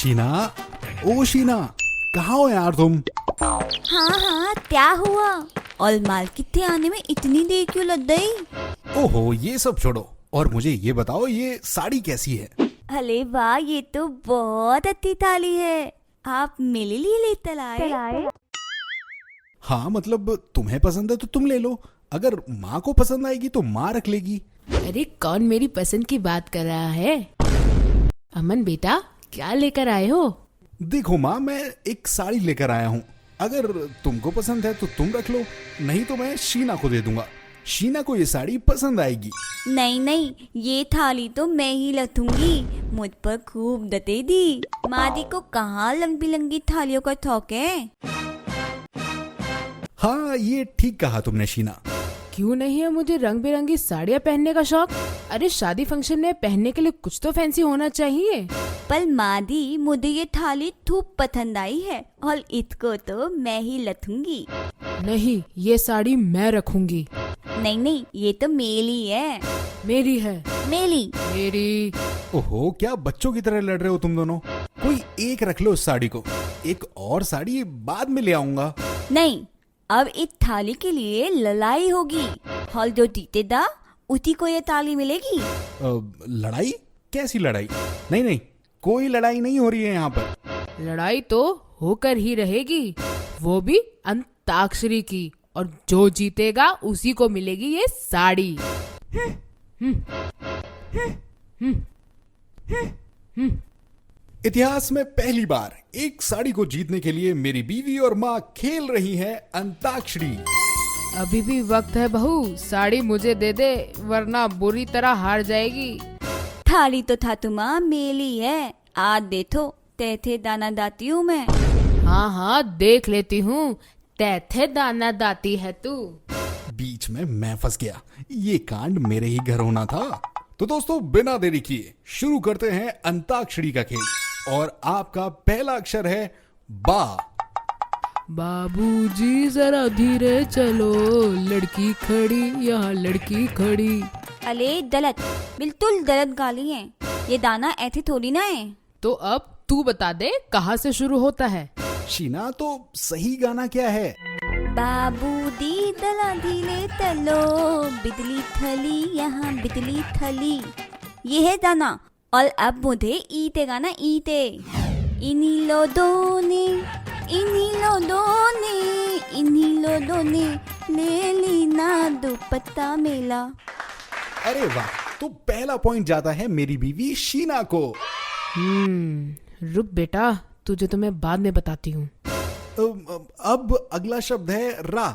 शीना, ओ शीना, कहाँ हो यार तुम? हाँ क्या हुआ? और मार्केट के आने में इतनी देर क्यों लग गई? ओहो, ये सब छोड़ो और मुझे ये बताओ, ये साड़ी कैसी है? अरे वाह, ये तो बहुत अच्छी थाली है। आप मेरे लिए लेकर आए? हाँ मतलब तुम्हें पसंद है तो तुम ले लो, अगर माँ को पसंद आएगी तो माँ रख लेगी। अरे कौन मेरी पसंद की बात कर रहा है? अमन बेटा, क्या लेकर आए हो? देखो माँ, मैं एक साड़ी लेकर आया हूँ, अगर तुमको पसंद है तो तुम रख लो, नहीं तो मैं शीना को दे दूंगा। शीना को ये साड़ी पसंद आएगी। नहीं, ये थाली तो मैं ही लथूंगी। मुझ पर खूब दते दी। मादी को कहाँ लंबी लंबी थालियों का शौक है। हाँ, ये ठीक कहा तुमने शीना। क्यों नहीं है मुझे रंग बिरंगी साड़ियाँ पहनने का शौक? अरे शादी फंक्शन में पहनने के लिए कुछ तो फैंसी होना चाहिए। पर मादी, मुझे ये थाली खूब पसंद आई है और इसको तो मैं ही लथूंगी। नहीं, ये साड़ी मैं रखूंगी। नहीं, ये तो मेरी है। मेरी है। मेरी। ओहो, क्या बच्चों की तरह लड़ रहे हो तुम दोनों? कोई एक रख लो उस साड़ी को, एक और साड़ी बाद में ले आऊंगा। नहीं, अब इस थाली के लिए लड़ाई होगी और जो जीतेगा उसी को ये थाली मिलेगी। लड़ाई? कैसी लड़ाई? नहीं, कोई लड़ाई नहीं हो रही है यहाँ पर। लड़ाई तो होकर ही रहेगी, वो भी अंताक्षरी की, और जो जीतेगा उसी को मिलेगी ये साड़ी। इतिहास में पहली बार एक साड़ी को जीतने के लिए मेरी बीवी और माँ खेल रही हैं अंताक्षरी। अभी भी वक्त है बहू, साड़ी मुझे दे दे वरना बुरी तरह हार जाएगी। थाली तो था तुम्हारा मेली है, आज देखो तैथे दाना दाती हूँ मैं। हाँ देख लेती हूँ, तैथे दाना दाती है तू। बीच में मैं फंस गया, ये कांड मेरे ही घर होना था। तो दोस्तों, बिना देरी किए शुरू करते हैं अंताक्षरी का खेल, और आपका पहला अक्षर है बा। बाबूजी जरा धीरे चलो, लड़की खड़ी यहाँ लड़की खड़ी। अरे गलत, बिल्कुल गलत गाली है। ये दाना ऐसे थोड़ी ना है। तो अब तू बता दे कहाँ से शुरू होता है? शीना, तो सही गाना क्या है? बाबू दी दला धीरे तलो, बिजली थली यहाँ बिजली थली। ये है दाना। और अब मुझे ईते गाना, ईते। इन्हीं लोदों ने ले ली ना दुपट्टा मेला। अरे वाह, तो पहला पॉइंट जाता है मेरी बीवी शीना को। रुक बेटा, तुझे तो मैं बाद में बताती हूँ। अब अगला शब्द है रा।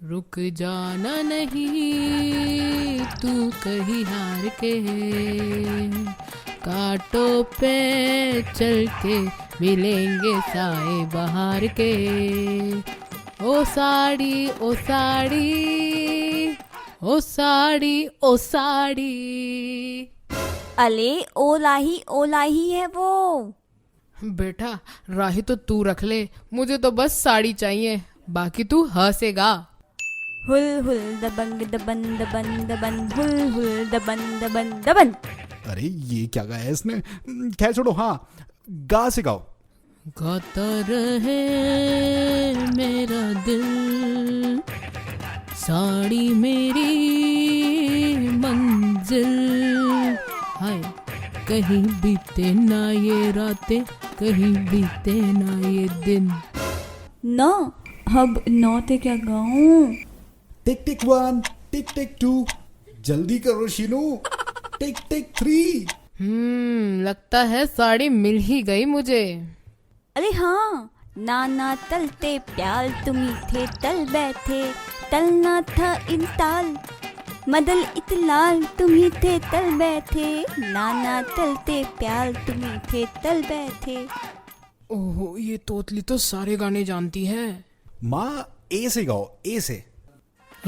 रुक जाना नहीं तू कहीं हार के, कांटों पे चल के मिलेंगे साए बहार के। ओ साड़ी ओ साड़ी ओ साड़ी ओ साड़ी। अले ओ लाही है वो। बेटा, राही तो तू रख ले, मुझे तो बस साड़ी चाहिए, बाकी तू हंसेगा। हुल हुल दबंग दबन दबन दबन, हुल हुल दबन दबन दबन। अरे ये क्या गाया इसने? खैर छोड़ो, हाँ गा से गाओ। गाता रहे मेरा दिल, साड़ी मेरी मंजिल। हाय, कहीं बीते ना ये रातें, कहीं बीते ना ये दिन। ना, अब नौते क्या गाऊं? टिक टिक 1, टिक टिक 2, जल्दी करो शीनू, टिक टिक 3। लगता है साड़ी मिल ही गई मुझे। अरे हाँ, नाना तलते प्याल तुम्ही थे तल बैठे, तलना था इंताल मदल इतलाल तुम्ही थे तल बैठे, नाना तलते प्याल तुम्ही थे तल बैठे। ओहो, ये तोतली तो सारे गाने जानती है। माँ ए से गाओ, ए से।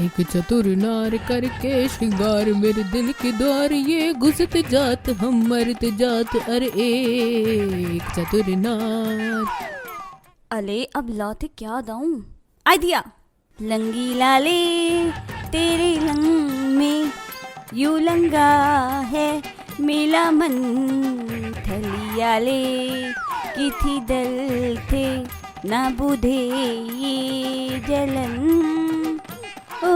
एक चतुर नार करके श्रृंगार मेरे दिल के द्वार, ये घुसत जात हम मरत जात। अरे एक चतुर नार। अले अब लौटे क्या गाऊं? आइडिया। लंगी लाले तेरे लंग में यू लंगा है मेला मन, थलिया ले की थी दल थे ना बुधे ये जलन। ओ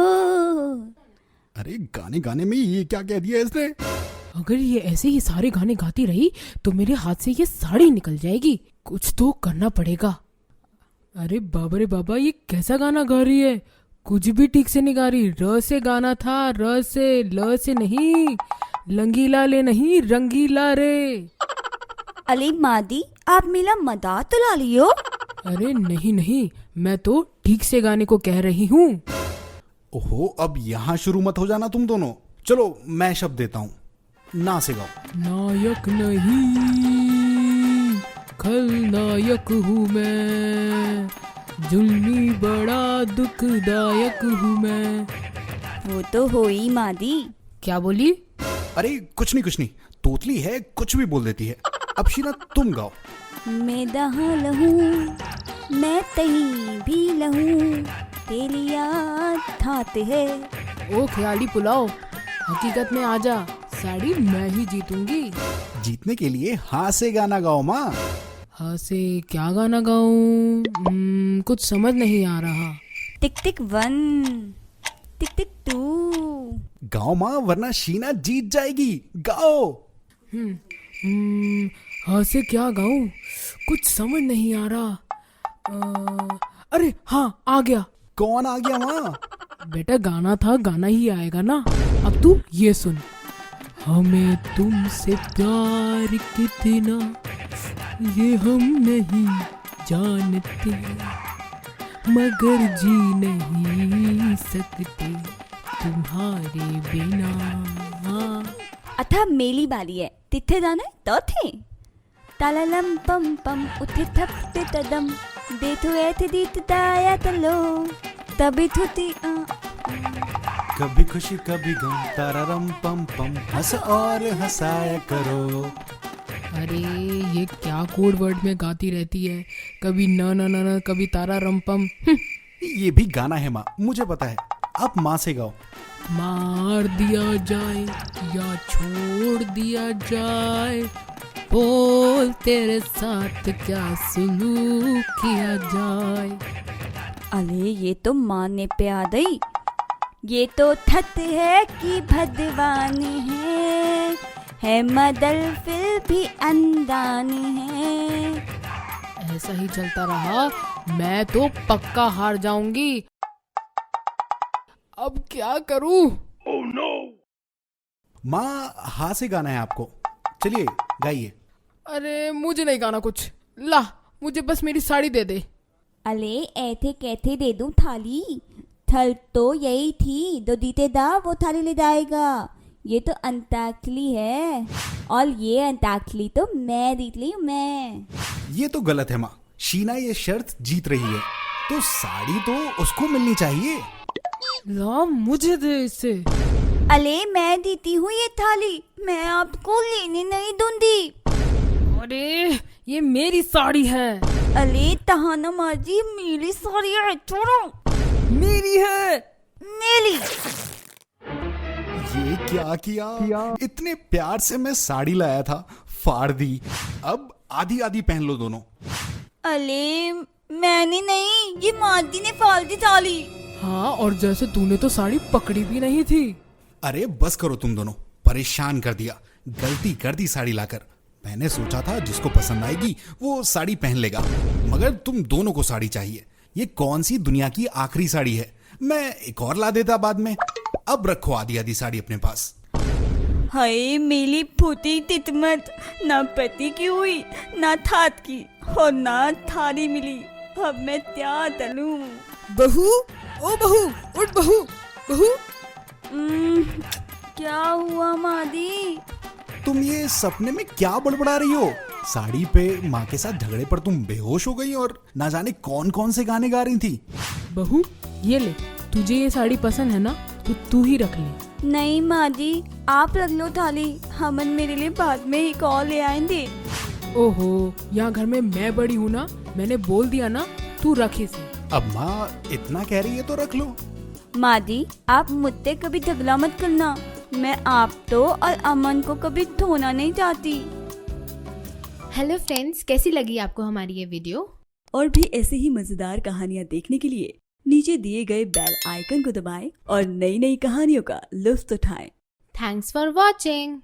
अरे गाने गाने में ये क्या कह दिया इसने? अगर ये ऐसे ही सारे गाने गाती रही तो मेरे हाथ से ये साड़ी निकल जाएगी। कुछ तो करना पड़ेगा। अरे बाबा रे बाबा, ये कैसा गाना गा रही है? कुछ भी ठीक से नहीं गा रही। र से गाना था, र से, ल से नहीं। लंगीला ले नहीं, रंगीला रे। अली मादी, आप मेरा मजाक उड़ा लियो। अरे नहीं नहीं, मैं तो ठीक से गाने को कह रही हूँ। ओहो, अब यहाँ शुरू मत हो जाना तुम दोनों। चलो मैं शब्द देता हूँ, ना से गाओ। नायक नहीं खलनायक हूँ मैं, जुल्मी बड़ा दुखदायक हूँ मैं। वो तो हो ही मादी। क्या बोली? अरे कुछ नहीं, तोतली है, कुछ भी बोल देती है। अब शीला तुम गाओ। मैं दहा लहूं, मैं तही भी लहूं, तेरी याद ठाते है। ओ ख्याली पुलाव, हकीकत में आजा, साड़ी मैं ही जीतूंगी। जीतने के लिए हाँ से गाना गाओ माँ। हाँ से क्या गाना गाऊं? कुछ समझ नहीं आ रहा। टिक टिक 1, टिक टिक 2। गाओ माँ, वरना शीना जीत जाएगी। गाओ। हाँ से क्या गाऊं? कुछ समझ नहीं आ रहा। अरे हाँ, आ गया। कौन आ गया माँ? बेटा गाना था, गाना ही आएगा ना। अब तू ये सुन। हमें तुमसे प्यार कितना ये हम नहीं जानते, मगर जी नहीं सकते तुम्हारे बिना। अथा मेली बाली है, तिथे जाना है तो थे। ताललम पम पम उठे थपते तदम, देखो ऐथे दीत ताया तलो, तभी थुती कभी खुशी कभी गम, तारारम पम पम, हंस और हंसाया करो। अरे ये क्या कोड वर्ड में गाती रहती है? कभी न न न न, कभी तारा रमपम। ये भी गाना है माँ, मुझे पता है। आप माँ से गाओ। मार दिया जाए या छोड़ दिया जाए, बोल तेरे साथ क्या सुलूक किया जाए। अरे ये तो माने पे आ गई। ये तो थत है कि भदवानी है मदल फिर भी अंदानी है। ऐसा ही चलता रहा मैं तो पक्का हार जाऊंगी। अब क्या करूं? Oh no! माँ हाँ से गाना है आपको, चलिए गाइए। अरे मुझे नहीं गाना कुछ। ला, मुझे बस मेरी साड़ी दे दे। अले ऐथे कैथे दे दूं थाली? थल तो यही थी, दो दीते दा वो थाली ले जाएगा। ये तो अंताक्षरी है, और ये अंताक्षरी तो मैं जीत ली हूँ मैं। ये तो गलत है माँ, शीना ये शर्त जीत रही है, तो साड़ी तो उसको मिलनी चाहिए। ला, मुझे दे इसे। अले मैं जीती हूँ ये थाली, मैं आपको लेने नहीं दूंगी। अरे ये मेरी साड़ी है। अले तहाना माजी, मेरी साड़ी है, छोड़ो। मेरी है। मेरी। ये क्या किया? इतने प्यार से मैं साड़ी लाया था, फाड़ दी। अब आधी आधी पहन लो दोनों। अले मैंने नहीं, ये मादी ने फाड़ दी थाली। हाँ, और जैसे तूने तो साड़ी पकड़ी भी नहीं थी। अरे बस करो तुम दोनों, परेशान कर दिया। गलती कर दी साड़ी लाकर। मैंने सोचा था जिसको पसंद आएगी वो साड़ी पहन लेगा, मगर तुम दोनों को साड़ी चाहिए। ये कौन सी दुनिया की आखिरी साड़ी है? मैं एक और ला देता बाद में। अब रखो आधी आधी साड़ी अपने पास। हाय मेरी फूटी तितमत, ना पति की हुई, ना थात की, और ना थाली मिली। अब मैं क्या तलूं? बहू, ओ बहू, उठ बहू, बहू। क्या हुआ मादी? तुम ये सपने में क्या बड़बड़ा रही हो? साड़ी पे माँ के साथ झगड़े पर तुम बेहोश हो गई और ना जाने कौन कौन से गाने गा रही थी। बहू ये ले, तुझे ये साड़ी पसंद है ना, तो तू ही रख ले। नहीं मादी, आप रख लो थाली, हमन मेरे लिए बाद में ही कॉल ले आएंगे। ओहो, यहाँ घर में मैं बड़ी हूँ ना, मैंने बोल दिया ना, तू रख इसे। अब माँ इतना कह रही है तो रख लो। मादी आप मुझसे कभी झगड़ा मत करना, मैं आप तो और अमन को कभी धोना नहीं चाहती। हेलो फ्रेंड्स, कैसी लगी आपको हमारी ये वीडियो? और भी ऐसे ही मजेदार कहानियाँ देखने के लिए नीचे दिए गए बेल आइकन को दबाएं और नई नई कहानियों का लुत्फ उठाएं। Thanks for watching.